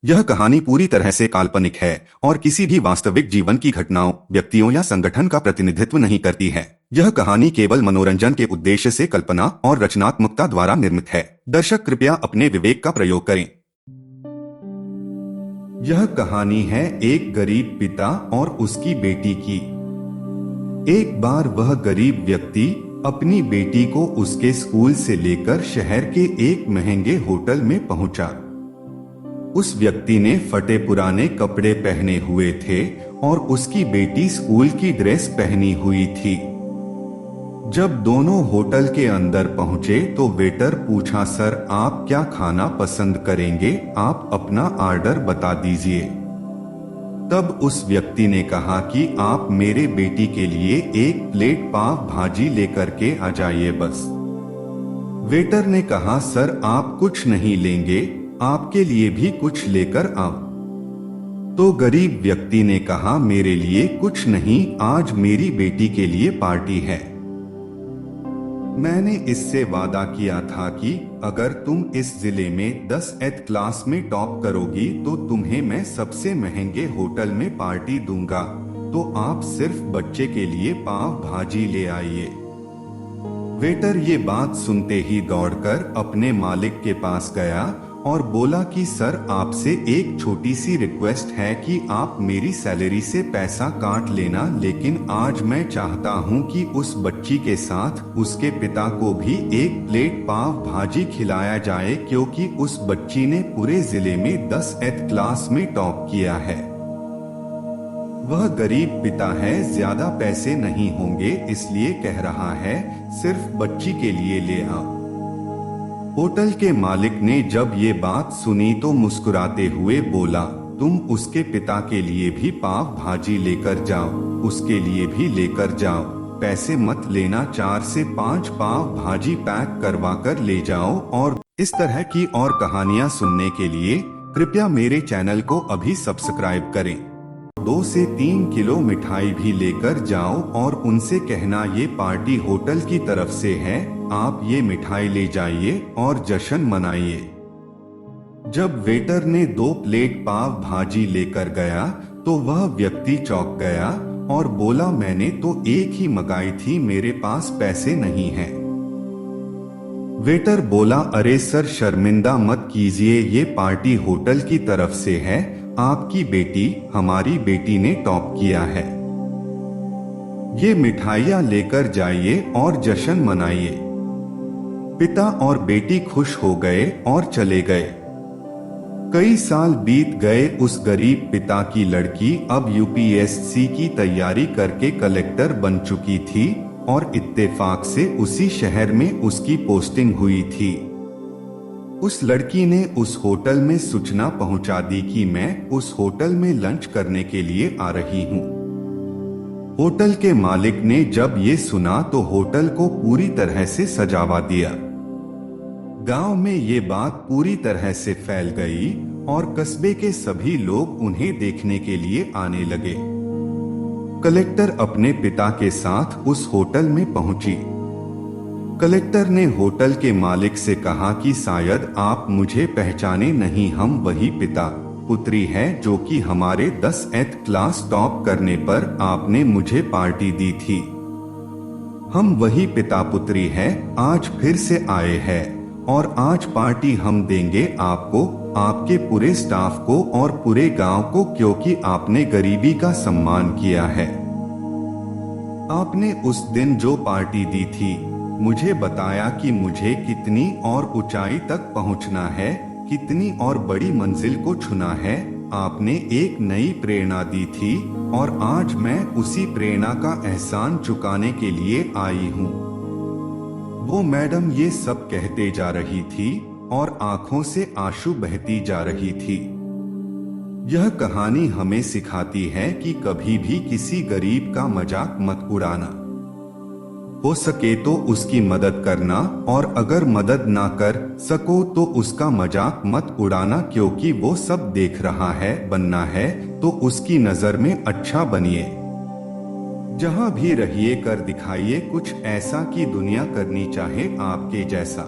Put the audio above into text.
यह कहानी पूरी तरह से काल्पनिक है और किसी भी वास्तविक जीवन की घटनाओं, व्यक्तियों या संगठन का प्रतिनिधित्व नहीं करती है। यह कहानी केवल मनोरंजन के उद्देश्य से कल्पना और रचनात्मकता द्वारा निर्मित है। दर्शक कृपया अपने विवेक का प्रयोग करें। यह कहानी है एक गरीब पिता और उसकी बेटी की। एक बार वह गरीब व्यक्ति अपनी बेटी को उसके स्कूल से लेकर शहर के एक महंगे होटल में पहुंचा। उस व्यक्ति ने फटे पुराने कपड़े पहने हुए थे और उसकी बेटी स्कूल की ड्रेस पहनी हुई थी। जब दोनों होटल के अंदर पहुंचे तो वेटर पूछा, सर आप क्या खाना पसंद करेंगे, आप अपना ऑर्डर बता दीजिए। तब उस व्यक्ति ने कहा कि आप मेरे बेटी के लिए एक प्लेट पाव भाजी लेकर के आ जाइए बस। वेटर ने कहा, सर आप कुछ नहीं लेंगे, आपके लिए भी कुछ लेकर आओ। तो गरीब व्यक्ति ने कहा, मेरे लिए कुछ नहीं, आज मेरी बेटी के लिए पार्टी है। मैंने इससे वादा किया था कि अगर तुम इस जिले में 10th क्लास में टॉप करोगी तो तुम्हें मैं सबसे महंगे होटल में पार्टी दूंगा, तो आप सिर्फ बच्चे के लिए पाव भाजी ले आइए। वेटर ये बात सुनते ही दौड़कर अपने मालिक के पास गया और बोला कि सर आपसे एक छोटी सी रिक्वेस्ट है कि आप मेरी सैलरी से पैसा काट लेना, लेकिन आज मैं चाहता हूं कि उस बच्ची के साथ उसके पिता को भी एक प्लेट पाव भाजी खिलाया जाए, क्योंकि उस बच्ची ने पूरे जिले में 10th क्लास में टॉप किया है। वह गरीब पिता है, ज्यादा पैसे नहीं होंगे, इसलिए कह रहा है सिर्फ बच्ची के लिए ले आओ। होटल के मालिक ने जब ये बात सुनी तो मुस्कुराते हुए बोला, तुम उसके पिता के लिए भी पाव भाजी लेकर जाओ, उसके लिए भी लेकर जाओ, पैसे मत लेना, 4 से 5 पाव भाजी पैक करवा कर ले जाओ। और इस तरह की और कहानियां सुनने के लिए कृपया मेरे चैनल को अभी सब्सक्राइब करें। 2 से 3 किलो मिठाई भी लेकर जाओ और उनसे कहना ये पार्टी होटल की तरफ से है, आप ये मिठाई ले जाइए और जश्न मनाइए। जब वेटर ने 2 प्लेट पाव भाजी लेकर गया तो वह व्यक्ति चौंक गया और बोला, मैंने तो एक ही मंगाई थी, मेरे पास पैसे नहीं हैं। वेटर बोला, अरे सर शर्मिंदा मत कीजिए, ये पार्टी होटल की तरफ से है, आपकी बेटी, हमारी बेटी ने टॉप किया है। ये मिठाइयाँ लेकर जाइए और जश्न मनाइए। पिता और बेटी खुश हो गए और चले गए। कई साल बीत गए। उस गरीब पिता की लड़की अब यूपीएससी की तैयारी करके कलेक्टर बन चुकी थी और इत्तेफाक से उसी शहर में उसकी पोस्टिंग हुई थी। उस लड़की ने उस होटल में सूचना पहुंचा दी कि मैं उस होटल में लंच करने के लिए आ रही हूं। होटल के मालिक ने जब ये सुना तो होटल को पूरी तरह से सजावा दिया। गांव में ये बात पूरी तरह से फैल गई और कस्बे के सभी लोग उन्हें देखने के लिए आने लगे। कलेक्टर अपने पिता के साथ उस होटल में पहुंची। कलेक्टर ने होटल के मालिक से कहा कि शायद आप मुझे पहचाने नहीं, हम वही पिता पुत्री है जो कि हमारे 10th क्लास टॉप करने पर आपने मुझे पार्टी दी थी। हम वही पिता पुत्री है, आज फिर से आए हैं और आज पार्टी हम देंगे आपको, आपके पूरे स्टाफ को और पूरे गांव को, क्योंकि आपने गरीबी का सम्मान किया है। आपने उस दिन जो पार्टी दी थी, मुझे बताया कि मुझे कितनी और ऊंचाई तक पहुंचना है, कितनी और बड़ी मंजिल को छूना है। आपने एक नई प्रेरणा दी थी और आज मैं उसी प्रेरणा का एहसान चुकाने के लिए आई हूँ। वो मैडम ये सब कहते जा रही थी और आंखों से आंसू बहती जा रही थी। यह कहानी हमें सिखाती है कि कभी भी किसी गरीब का मजाक मत उड़ाना। हो सके तो उसकी मदद करना और अगर मदद ना कर सको तो उसका मजाक मत उड़ाना, क्योंकि वो सब देख रहा है। बनना है तो उसकी नजर में अच्छा बनिए। जहां भी रहिए कर दिखाइए कुछ ऐसा कि दुनिया करनी चाहे आपके जैसा।